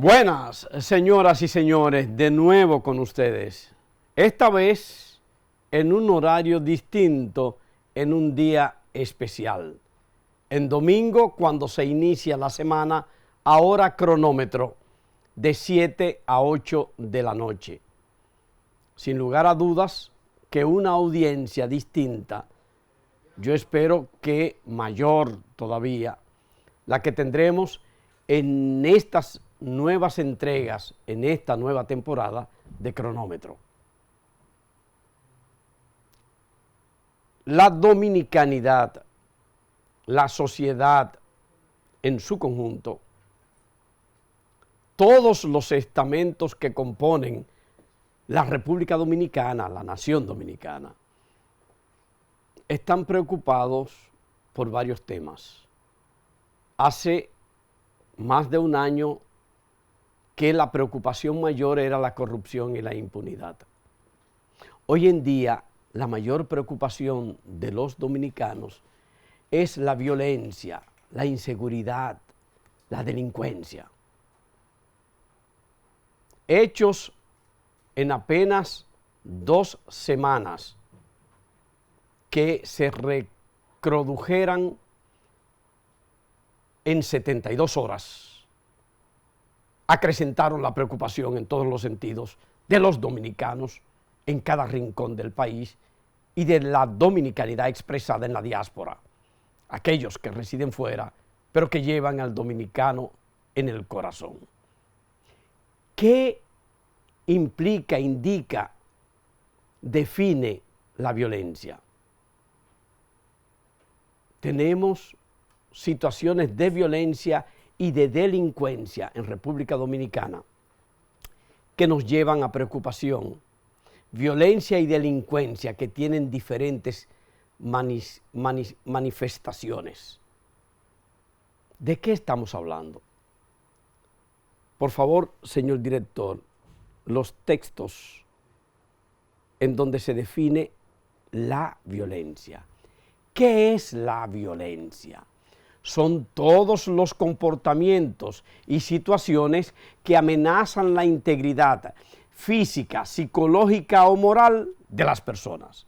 Buenas, señoras y señores, de nuevo con ustedes. Esta vez en un horario distinto, en un día especial. En domingo, cuando se inicia la semana, a hora cronómetro, de 7 a 8 de la noche. Sin lugar a dudas que una audiencia distinta, yo espero que mayor todavía, la que tendremos en estas nuevas entregas, en esta nueva temporada de Cronómetro. La dominicanidad, la sociedad en su conjunto, todos los estamentos que componen la República Dominicana, la nación dominicana, están preocupados por varios temas. Hace más de un año que la preocupación mayor era la corrupción y la impunidad. Hoy en día, la mayor preocupación de los dominicanos es la violencia, la inseguridad, la delincuencia. Hechos en apenas 2 semanas que se reprodujeran en 72 horas, acrecentaron la preocupación en todos los sentidos de los dominicanos en cada rincón del país y de la dominicanidad expresada en la diáspora, aquellos que residen fuera, pero que llevan al dominicano en el corazón. ¿Qué implica, indica, define la violencia? Tenemos situaciones de violencia y de delincuencia en República Dominicana que nos llevan a preocupación. Violencia y delincuencia que tienen diferentes manifestaciones. ¿De qué estamos hablando? Por favor, señor director, los textos en donde se define la violencia. ¿Qué es la violencia? Son todos los comportamientos y situaciones que amenazan la integridad física, psicológica o moral de las personas.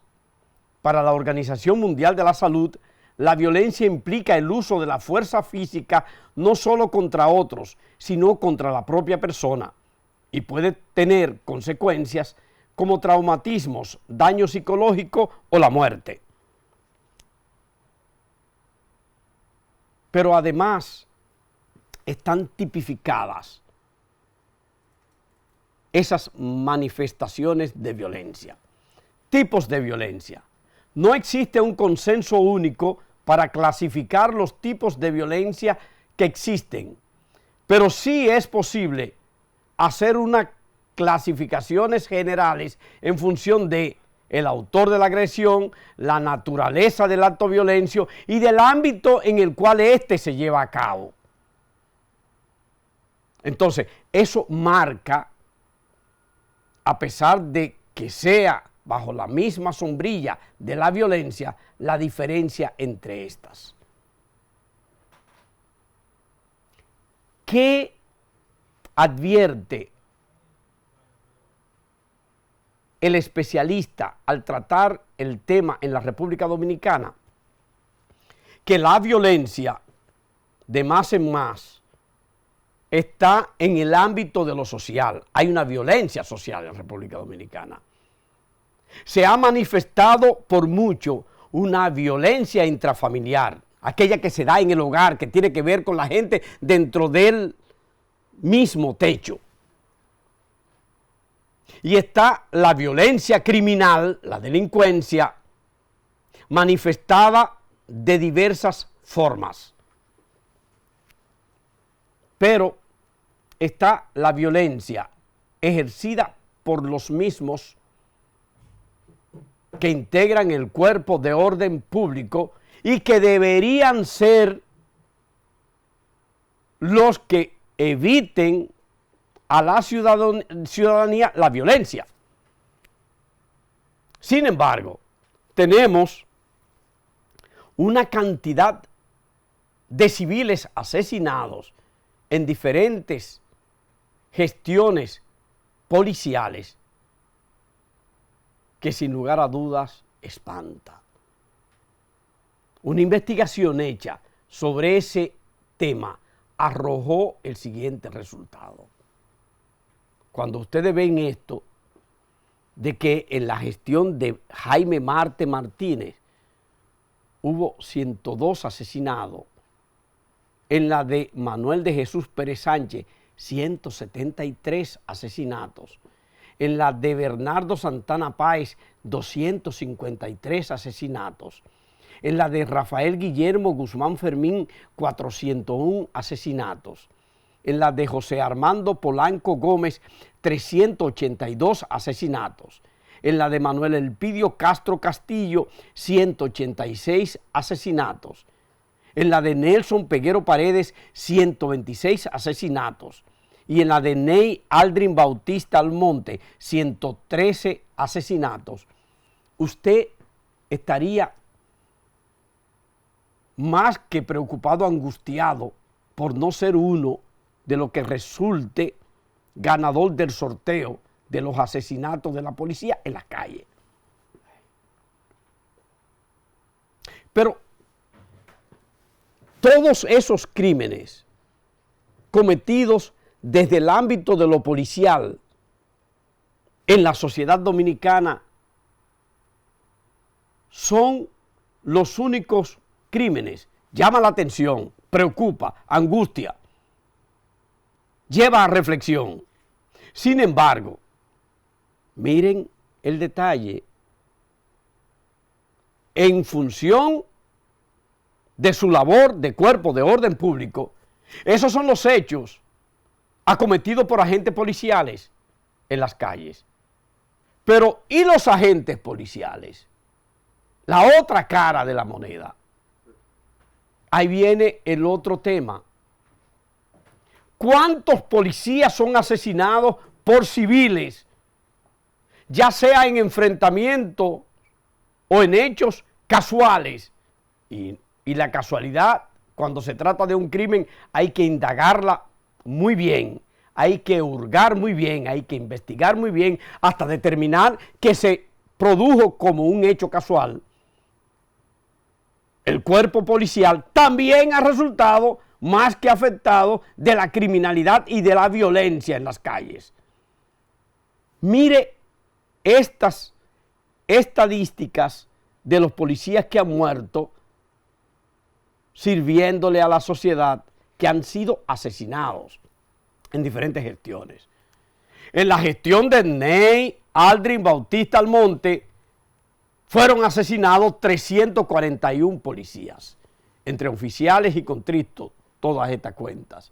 Para la Organización Mundial de la Salud, la violencia implica el uso de la fuerza física no solo contra otros, sino contra la propia persona, y puede tener consecuencias como traumatismos, daño psicológico o la muerte. Pero además están tipificadas esas manifestaciones de violencia, tipos de violencia. No existe un consenso único para clasificar los tipos de violencia que existen, pero sí es posible hacer unas clasificaciones generales en función de el autor de la agresión, la naturaleza del acto violento y del ámbito en el cual éste se lleva a cabo. Entonces, eso marca, a pesar de que sea bajo la misma sombrilla de la violencia, la diferencia entre estas. ¿Qué advierte el especialista al tratar el tema en la República Dominicana? Que la violencia de más en más está en el ámbito de lo social. Hay una violencia social en la República Dominicana. Se ha manifestado por mucho una violencia intrafamiliar, aquella que se da en el hogar, que tiene que ver con la gente dentro del mismo techo. Y está la violencia criminal, la delincuencia, manifestada de diversas formas. Pero está la violencia ejercida por los mismos que integran el cuerpo de orden público y que deberían ser los que eviten a la ciudadanía la violencia. Sin embargo, tenemos una cantidad de civiles asesinados en diferentes gestiones policiales que sin lugar a dudas espanta. Una investigación hecha sobre ese tema arrojó el siguiente resultado. Cuando ustedes ven esto, de que en la gestión de Jaime Marte Martínez hubo 102 asesinados, en la de Manuel de Jesús Pérez Sánchez, 173 asesinatos, en la de Bernardo Santana Páez, 253 asesinatos, en la de Rafael Guillermo Guzmán Fermín, 401 asesinatos, en la de José Armando Polanco Gómez, 382 asesinatos, en la de Manuel Elpidio Castro Castillo, 186 asesinatos, en la de Nelson Peguero Paredes, 126 asesinatos, y en la de Ney Aldrin Bautista Almonte, 113 asesinatos. Usted estaría más que preocupado, angustiado por no ser uno de los que resulte ganador del sorteo de los asesinatos de la policía en las calles. Pero todos esos crímenes cometidos desde el ámbito de lo policial en la sociedad dominicana son los únicos crímenes. Llama la atención, preocupa, angustia, lleva a reflexión. Sin embargo, miren el detalle. En función de su labor de cuerpo de orden público, esos son los hechos acometidos por agentes policiales en las calles. Pero, ¿y los agentes policiales? La otra cara de la moneda. Ahí viene el otro tema. ¿Cuántos policías son asesinados por civiles, ya sea en enfrentamiento o en hechos casuales? Y la casualidad, cuando se trata de un crimen, hay que indagarla muy bien, hay que hurgar muy bien, hay que investigar muy bien hasta determinar que se produjo como un hecho casual. El cuerpo policial también ha resultado más que afectado de la criminalidad y de la violencia en las calles. Mire estas estadísticas de los policías que han muerto sirviéndole a la sociedad, que han sido asesinados en diferentes gestiones. En la gestión de Ney Aldrin Bautista Almonte fueron asesinados 341 policías, entre oficiales y contritos, todas estas cuentas.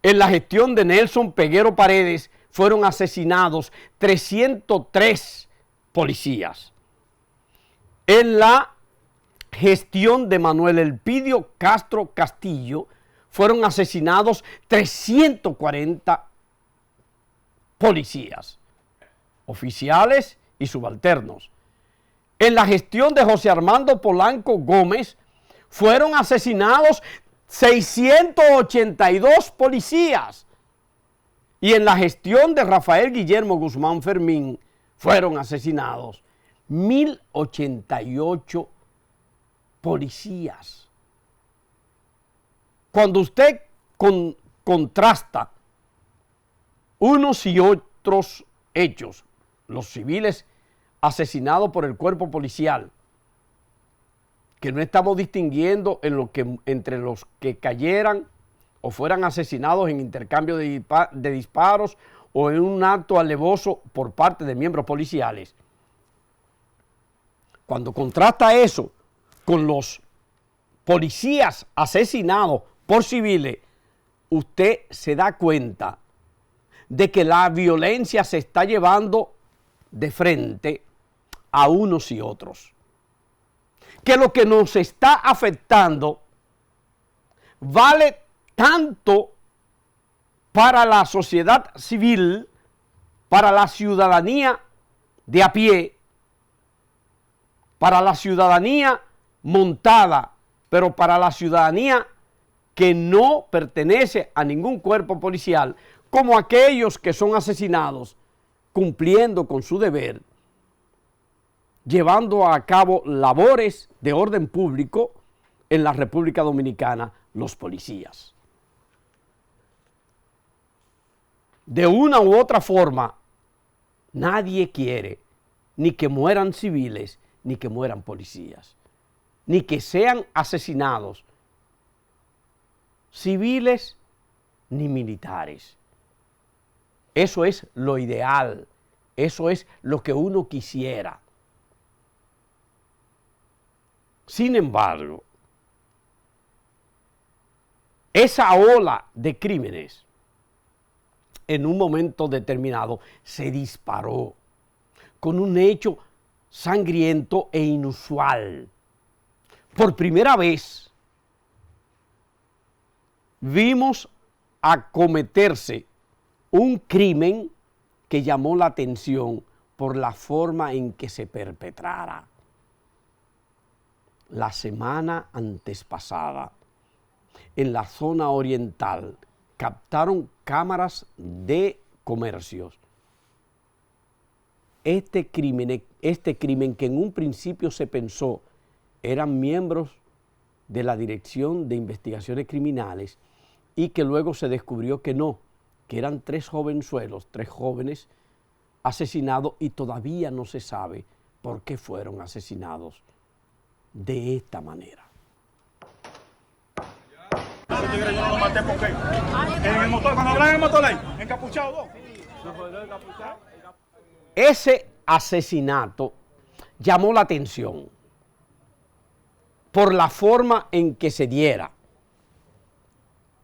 En la gestión de Nelson Peguero Paredes fueron asesinados 303 policías. En la gestión de Manuel Elpidio Castro Castillo fueron asesinados 340 policías, oficiales y subalternos. En la gestión de José Armando Polanco Gómez fueron asesinados 682 policías. Y en la gestión de Rafael Guillermo Guzmán Fermín fueron asesinados 1088 policías. Cuando usted contrasta unos y otros hechos, los civiles asesinados por el cuerpo policial, que no estamos distinguiendo entre los que cayeran o fueran asesinados en intercambio de disparos o en un acto alevoso por parte de miembros policiales. Cuando contrasta eso con los policías asesinados por civiles, usted se da cuenta de que la violencia se está llevando de frente a unos y otros. Que lo que nos está afectando vale tanto para la sociedad civil, para la ciudadanía de a pie, para la ciudadanía montada, pero para la ciudadanía que no pertenece a ningún cuerpo policial, como aquellos que son asesinados cumpliendo con su deber, llevando a cabo labores de orden público en la República Dominicana, los policías. De una u otra forma, nadie quiere ni que mueran civiles, ni que mueran policías, ni que sean asesinados civiles ni militares. Eso es lo ideal, eso es lo que uno quisiera. Sin embargo, esa ola de crímenes en un momento determinado se disparó con un hecho sangriento e inusual. Por primera vez vimos acometerse un crimen que llamó la atención por la forma en que se perpetrara. La semana antespasada, en la zona oriental, captaron cámaras de comercios este crimen que en un principio se pensó eran miembros de la Dirección de Investigaciones Criminales y que luego se descubrió que no, que eran 3 jovenzuelos, 3 jóvenes asesinados y todavía no se sabe por qué fueron asesinados de esta manera. Yo no lo maté porque en el motor, cuando hablan en el motor ahí, encapuchado dos. Ese asesinato llamó la atención por la forma en que se diera,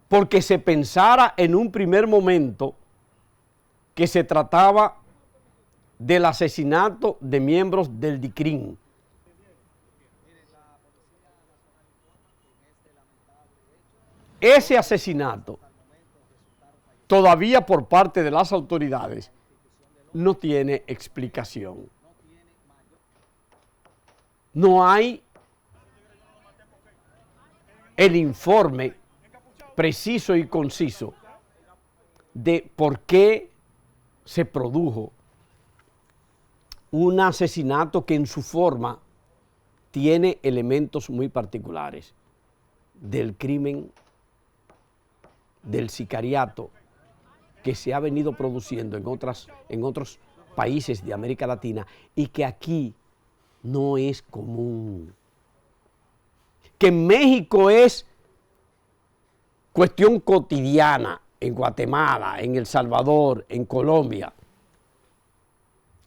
porque se pensara en un primer momento que se trataba del asesinato de miembros del DICRIM. Ese asesinato, todavía por parte de las autoridades, no tiene explicación. No hay el informe preciso y conciso de por qué se produjo un asesinato que en su forma tiene elementos muy particulares del crimen, del sicariato que se ha venido produciendo en otros países de América Latina y que aquí no es común. Que en México es cuestión cotidiana, en Guatemala, en El Salvador, en Colombia.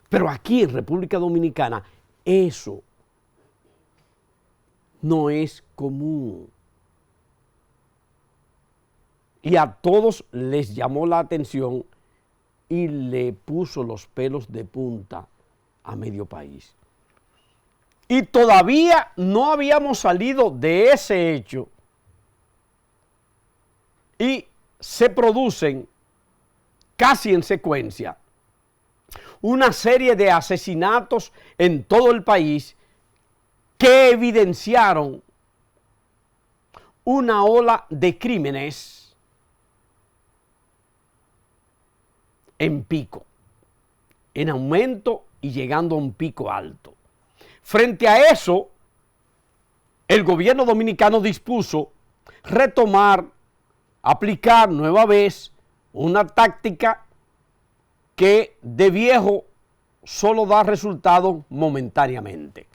Pero aquí en República Dominicana eso no es común. Y a todos les llamó la atención y le puso los pelos de punta a medio país. Y todavía no habíamos salido de ese hecho y se producen casi en secuencia una serie de asesinatos en todo el país que evidenciaron una ola de crímenes en pico, en aumento y llegando a un pico alto. Frente a eso, el gobierno dominicano dispuso retomar, aplicar nueva vez una táctica que de viejo solo da resultado momentáneamente,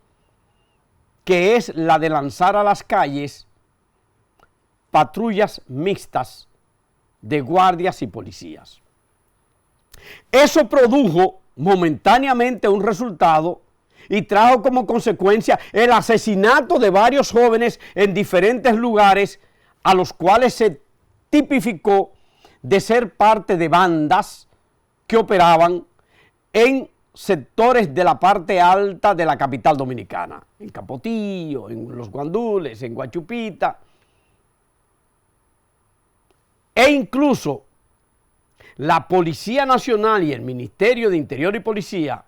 que es la de lanzar a las calles patrullas mixtas de guardias y policías. Eso produjo momentáneamente un resultado y trajo como consecuencia el asesinato de varios jóvenes en diferentes lugares a los cuales se tipificó de ser parte de bandas que operaban en sectores de la parte alta de la capital dominicana, en Capotillo, en Los Guandules, en Guachupita, e incluso la Policía Nacional y el Ministerio de Interior y Policía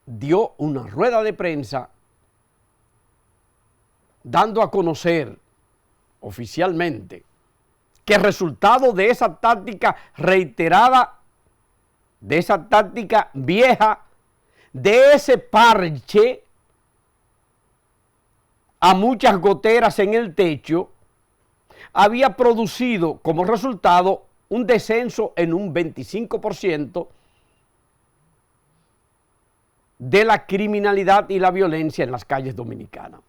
dio una rueda de prensa dando a conocer oficialmente que resultado de esa táctica reiterada, de esa táctica vieja, de ese parche a muchas goteras en el techo, había producido como resultado un descenso en un 25% de la criminalidad y la violencia en las calles dominicanas.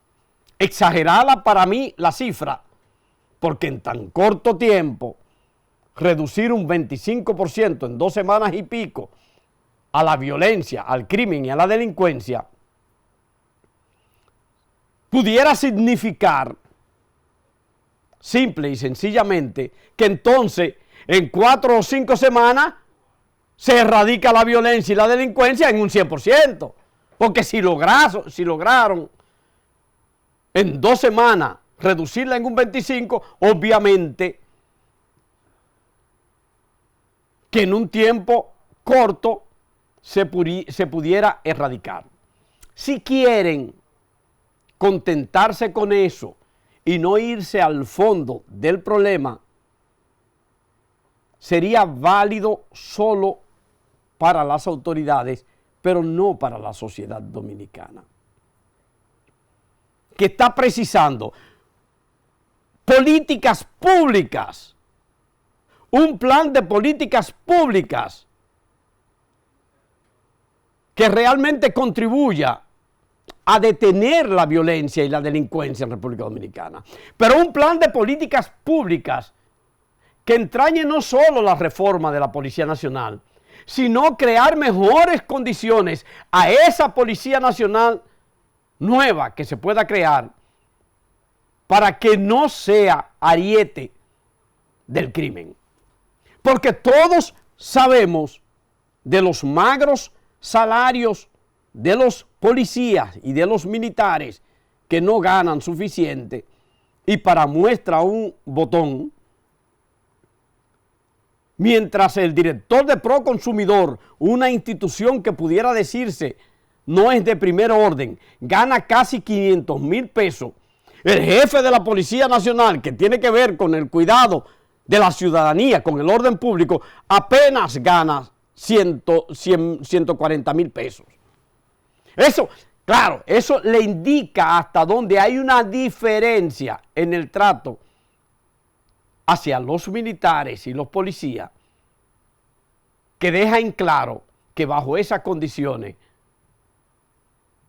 Exagerada para mí la cifra, porque en tan corto tiempo reducir un 25% en 2 semanas y pico a la violencia, al crimen y a la delincuencia, pudiera significar simple y sencillamente que entonces en 4 o 5 semanas se erradica la violencia y la delincuencia en un 100%, porque si lograron en 2 semanas reducirla en un 25%, obviamente que en un tiempo corto se pudiera erradicar. Si quieren contentarse con eso y no irse al fondo del problema, sería válido solo para las autoridades, pero no para la sociedad dominicana, que está precisando políticas públicas, un plan de políticas públicas que realmente contribuya a detener la violencia y la delincuencia en República Dominicana. Pero un plan de políticas públicas que entrañe no solo la reforma de la Policía Nacional, sino crear mejores condiciones a esa Policía Nacional nueva que se pueda crear para que no sea ariete del crimen. Porque todos sabemos de los magros salarios de los policías y de los militares que no ganan suficiente, y para muestra un botón, mientras el director de Proconsumidor, una institución que pudiera decirse no es de primer orden, gana casi 500,000 pesos, el jefe de la Policía Nacional, que tiene que ver con el cuidado de la ciudadanía, con el orden público, apenas gana 140,000 pesos. Eso, claro, eso le indica hasta dónde hay una diferencia en el trato hacia los militares y los policías, que deja en claro que bajo esas condiciones,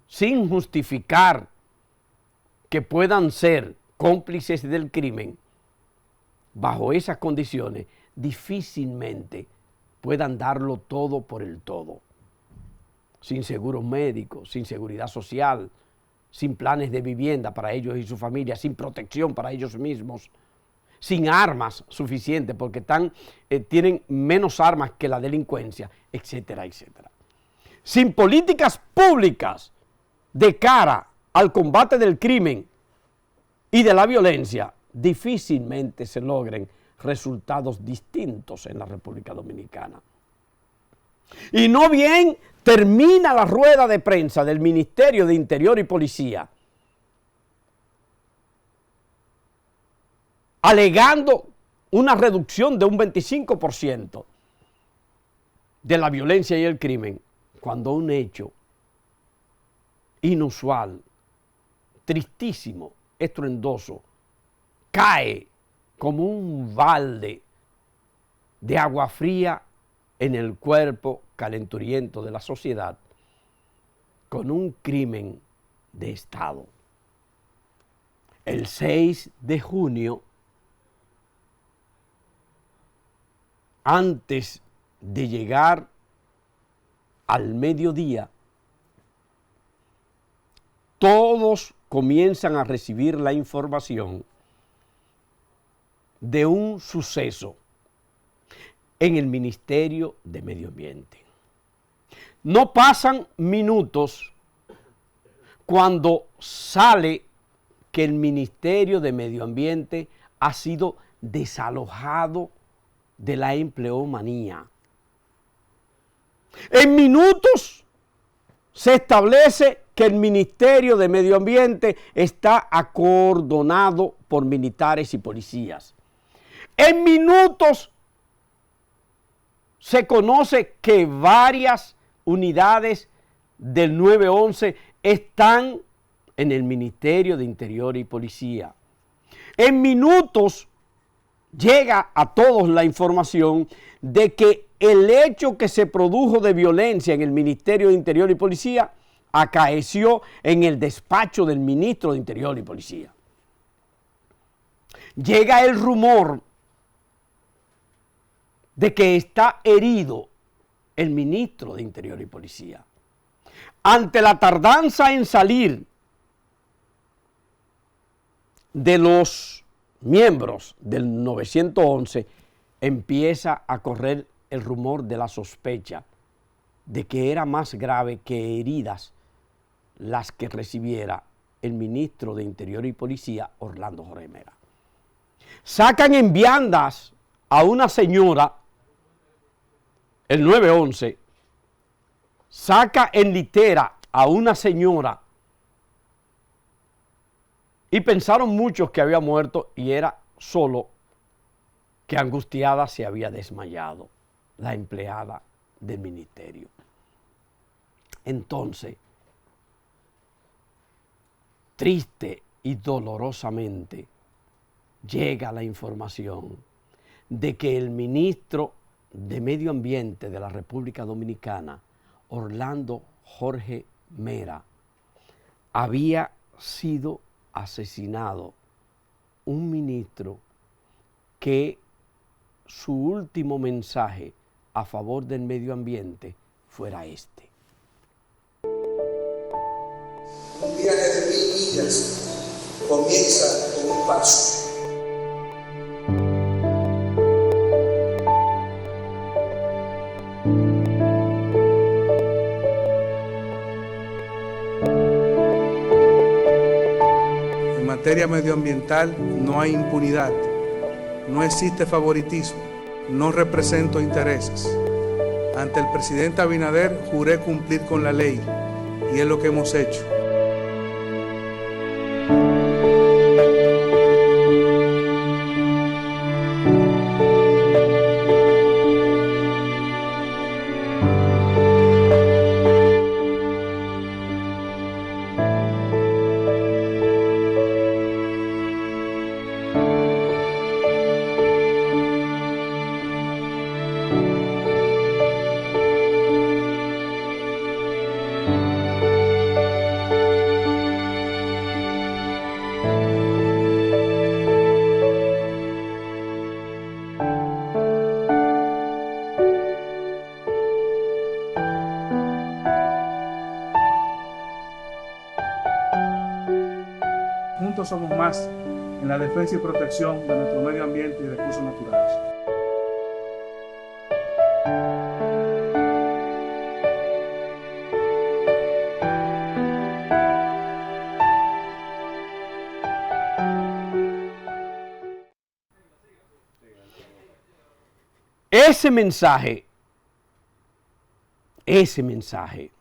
sin justificar que puedan ser cómplices del crimen, bajo esas condiciones difícilmente puedan darlo todo por el todo. Sin seguros médicos, sin seguridad social, sin planes de vivienda para ellos y su familia, sin protección para ellos mismos, sin armas suficientes porque tienen menos armas que la delincuencia, etcétera, etcétera. Sin políticas públicas de cara al combate del crimen y de la violencia, difícilmente se logren resultados distintos en la República Dominicana. Y no bien termina la rueda de prensa del Ministerio de Interior y Policía, alegando una reducción de un 25% de la violencia y el crimen, cuando un hecho inusual, tristísimo, estruendoso, cae como un balde de agua fría en el cuerpo calenturiento de la sociedad, con un crimen de Estado. El 6 de junio, antes de llegar al mediodía, todos comienzan a recibir la información de un suceso en el Ministerio de Medio Ambiente. No pasan minutos cuando sale que el Ministerio de Medio Ambiente ha sido desalojado de la empleomanía. En minutos se establece que el Ministerio de Medio Ambiente está acordonado por militares y policías. En minutos se conoce que varias unidades del 911 están en el Ministerio de Interior y Policía. En minutos llega a todos la información de que el hecho que se produjo de violencia en el Ministerio de Interior y Policía acaeció en el despacho del ministro de Interior y Policía. Llega el rumor de que está herido el ministro de Interior y Policía. Ante la tardanza en salir de los miembros del 911, empieza a correr el rumor de la sospecha de que era más grave que heridas las que recibiera el ministro de Interior y Policía, Orlando Jorge Mera. Sacan en viandas a una señora, el 911, saca en litera a una señora y pensaron muchos que había muerto y era solo que angustiada se había desmayado la empleada del ministerio. Entonces, triste y dolorosamente, llega la información de que el ministro de Medio Ambiente de la República Dominicana, Orlando Jorge Mera, había sido asesinado. Un ministro que su último mensaje a favor del medio ambiente fuera este. Un viaje de 1000 millas comienza con un paso. En materia medioambiental no hay impunidad, no existe favoritismo, no represento intereses. Ante el presidente Abinader juré cumplir con la ley y es lo que hemos hecho. Juntos somos más en la defensa y protección de nuestro medio ambiente y recursos naturales. Ese mensaje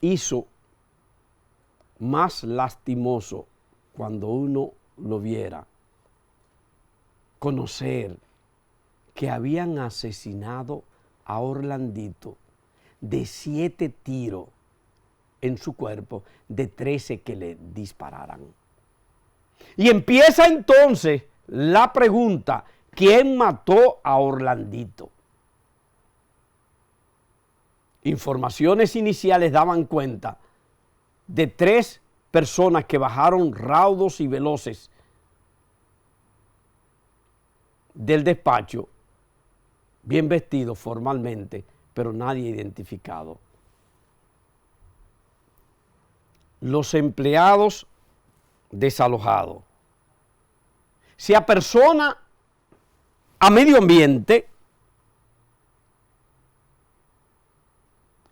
hizo más lastimoso cuando uno lo viera, conocer que habían asesinado a Orlandito de 7 tiros en su cuerpo, de 13 que le dispararan. Y empieza entonces la pregunta, ¿quién mató a Orlandito? Informaciones iniciales daban cuenta de 3 personas que bajaron raudos y veloces del despacho, bien vestidos formalmente, pero nadie identificado. Los empleados desalojados. Se apersona a medio ambiente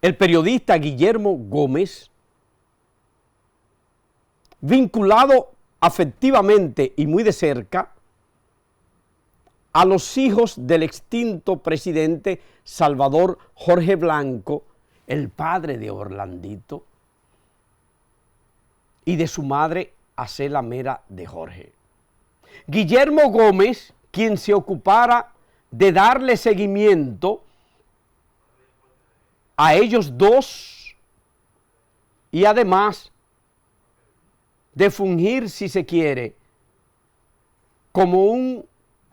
el periodista Guillermo Gómez, vinculado afectivamente y muy de cerca a los hijos del extinto presidente Salvador Jorge Blanco, el padre de Orlandito, y de su madre hacer la mera de Jorge. Guillermo Gómez, quien se ocupara de darle seguimiento a ellos dos y además de fungir, si se quiere, como un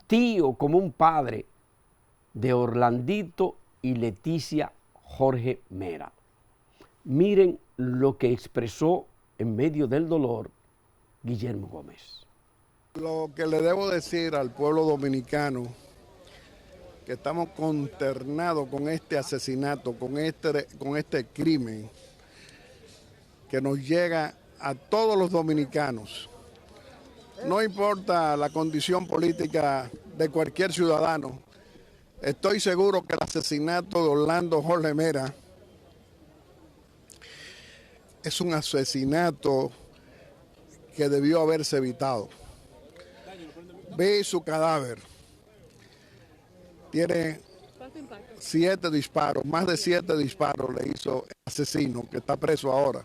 tío, como un padre de Orlandito y Leticia Jorge Mera. Miren lo que expresó en medio del dolor Guillermo Gómez. Lo que le debo decir al pueblo dominicano, que estamos consternados con este asesinato, con este crimen, que nos llega a todos los dominicanos. No importa la condición política de cualquier ciudadano, estoy seguro que el asesinato de Orlando Jorge Mera es un asesinato que debió haberse evitado. Ve su cadáver. Tiene 7 disparos, más de 7 disparos le hizo el asesino que está preso ahora.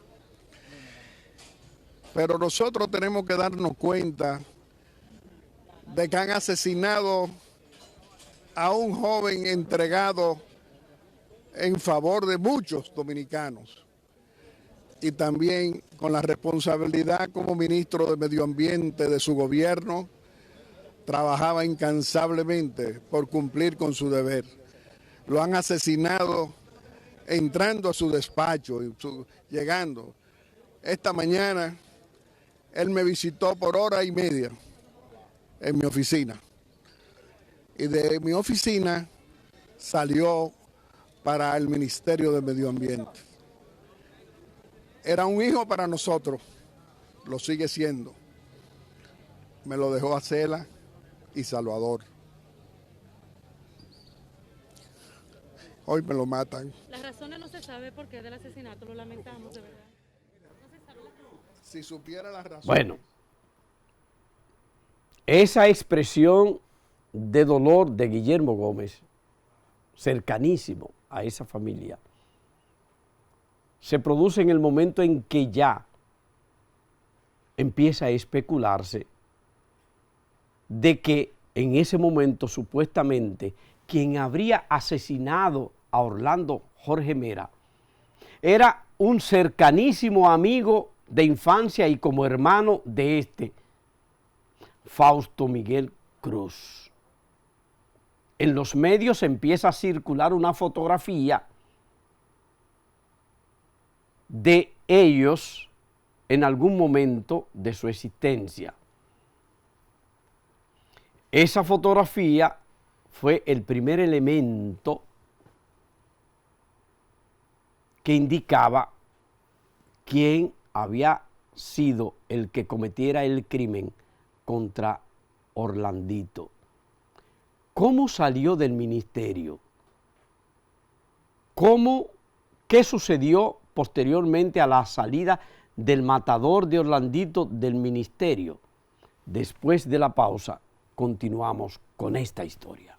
Pero nosotros tenemos que darnos cuenta de que han asesinado a un joven entregado en favor de muchos dominicanos y también con la responsabilidad como ministro de Medio Ambiente de su gobierno, trabajaba incansablemente por cumplir con su deber. Lo han asesinado entrando a su despacho, llegando. Esta mañana él me visitó por 1 hora y media en mi oficina. Y de mi oficina salió para el Ministerio de Medio Ambiente. Era un hijo para nosotros, lo sigue siendo. Me lo dejó a Cela y Salvador. Hoy me lo matan. Las razones no se sabe por qué del asesinato, lo lamentamos de verdad. No se sabe la razón. Si supiera las razones. Bueno, esa expresión de dolor de Guillermo Gómez, cercanísimo a esa familia, se produce en el momento en que ya empieza a especularse de que en ese momento supuestamente quien habría asesinado a Orlando Jorge Mera era un cercanísimo amigo de infancia y como hermano de este, Fausto Miguel Cruz. En los medios empieza a circular una fotografía de ellos en algún momento de su existencia. Esa fotografía fue el primer elemento que indicaba quién había sido el que cometiera el crimen contra Orlandito. ¿Cómo salió del ministerio? ¿Qué sucedió posteriormente a la salida del matador de Orlandito del ministerio? Después de la pausa, continuamos con esta historia.